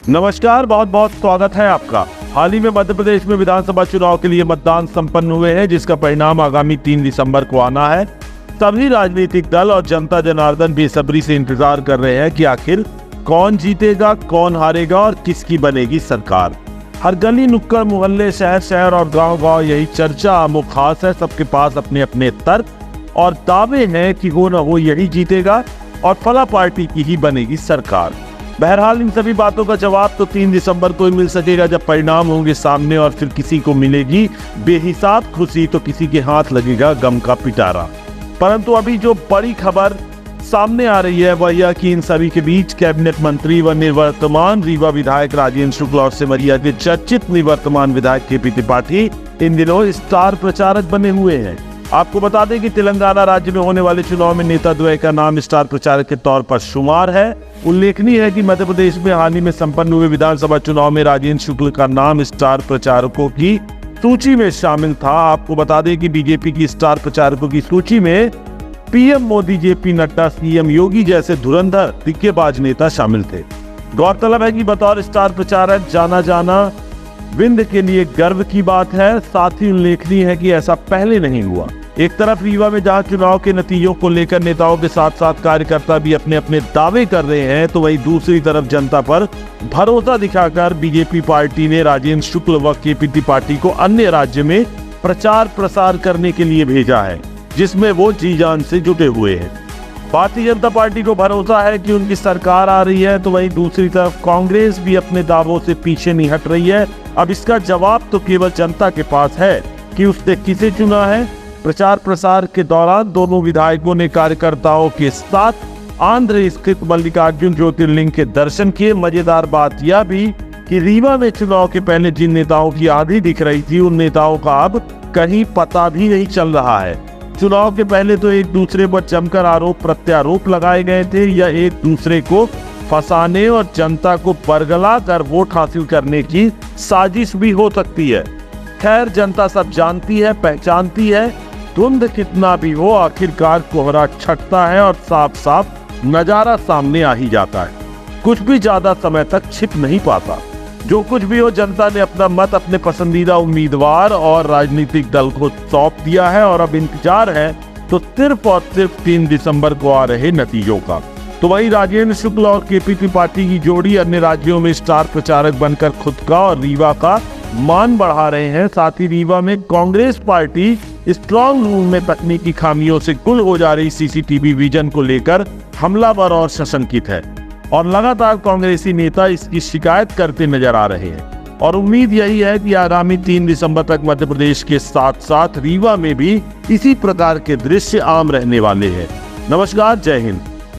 नमस्कार, बहुत बहुत स्वागत है आपका। हाल ही में मध्य प्रदेश में विधानसभा चुनाव के लिए मतदान संपन्न हुए हैं, जिसका परिणाम आगामी 3 दिसंबर को आना है। सभी राजनीतिक दल और जनता जनार्दन बेसब्री से इंतजार कर रहे हैं कि आखिर कौन जीतेगा, कौन हारेगा और किसकी बनेगी सरकार। हर गली, नुक्कड़, मोहल्ले, शहर शहर और गांव गांव यही चर्चा आमो खास है। सबके पास अपने अपने तर्क और दावे हैं कि हो न हो यही जीतेगा और फला पार्टी की ही बनेगी सरकार। बहरहाल इन सभी बातों का जवाब तो 3 दिसंबर को ही मिल सकेगा, जब परिणाम होंगे सामने और फिर किसी को मिलेगी बेहिसाब खुशी तो किसी के हाथ लगेगा गम का पिटारा। परंतु अभी जो बड़ी खबर सामने आ रही है वह यह कि इन सभी के बीच कैबिनेट मंत्री व निवर्तमान रीवा विधायक राजेंद्र शुक्ल और सिमरिया के चर्चित निवर्तमान विधायक केपी त्रिपाठी इन दिनों स्टार प्रचारक बने हुए हैं। आपको बता दें कि तेलंगाना राज्य में होने वाले चुनाव में नेता द्वय का नाम स्टार प्रचारक के तौर पर शुमार है। उल्लेखनीय है कि मध्य प्रदेश में हाल ही में संपन्न हुए विधानसभा चुनाव में राजेंद्र शुक्ल का नाम स्टार प्रचारकों की सूची में शामिल था। आपको बता दें कि बीजेपी की स्टार प्रचारकों की सूची में PM Modi, JP Nadda, CM Yogi जैसे धुरंधर दिग्गजबाज नेता शामिल थे। गौरतलब है कि बतौर स्टार प्रचारक जाना जाना विंध्य के लिए गर्व की बात है। साथ ही उल्लेखनीय है कि ऐसा पहले नहीं हुआ। एक तरफ रीवा में जहां चुनाव के नतीजों को लेकर नेताओं के साथ साथ कार्यकर्ता भी अपने अपने दावे कर रहे हैं, तो वहीं दूसरी तरफ जनता पर भरोसा दिखाकर बीजेपी पार्टी ने राजेंद्र शुक्ल व केपी त्रिपाठी को अन्य राज्य में प्रचार प्रसार करने के लिए भेजा है, जिसमें वो जी जान से जुटे हुए हैं। भारतीय जनता पार्टी को भरोसा है कि उनकी सरकार आ रही है, तो वहीं दूसरी तरफ कांग्रेस भी अपने दावों से पीछे नहीं हट रही है। अब इसका जवाब तो केवल जनता के पास है कि उसने किसे चुना है। प्रचार प्रसार के दौरान दोनों विधायकों ने कार्यकर्ताओं के साथ आंध्र स्थित मल्लिकार्जुन ज्योतिर्लिंग के दर्शन किए। मजेदार बात यह भी कि रीवा में चुनाव के पहले जिन नेताओं की आंधी दिख रही थी, उन नेताओं का अब कहीं पता भी नहीं चल रहा है। चुनाव के पहले तो एक दूसरे पर जमकर आरोप प्रत्यारोप लगाए गए थे, या एक दूसरे को फंसाने और जनता को बरगला कर वोट हासिल करने की साजिश भी हो सकती है। खैर, जनता सब जानती है, पहचानती है। धुंध कितना भी हो, आखिरकार कोहरा छटता है और साफ साफ नजारा सामने आ ही जाता है। कुछ भी ज्यादा समय तक छिप नहीं पाता। जो कुछ भी हो, जनता ने अपना मत अपने पसंदीदा उम्मीदवार और राजनीतिक दल को सौंप दिया है और अब इंतजार है तो सिर्फ और सिर्फ 3 दिसंबर को आ रहे नतीजों का। तो वही राजेंद्र शुक्ल और केपी त्रिपाठी की जोड़ी अन्य राज्यों में स्टार प्रचारक बनकर खुद का और रीवा का मान बढ़ा रहे हैं। साथ ही रीवा में कांग्रेस पार्टी स्ट्रॉन्ग रूम में तकनीकी खामियों से गुल हो जा रही सीसीटीवी विजन को लेकर हमलावर और सशंकित है, और लगातार कांग्रेसी नेता इसकी शिकायत करते नजर आ रहे हैं। और उम्मीद यही है कि आगामी 3 दिसंबर तक मध्य प्रदेश के साथ साथ रीवा में भी इसी प्रकार के दृश्य आम रहने वाले हैं। नमस्कार, जय हिंद।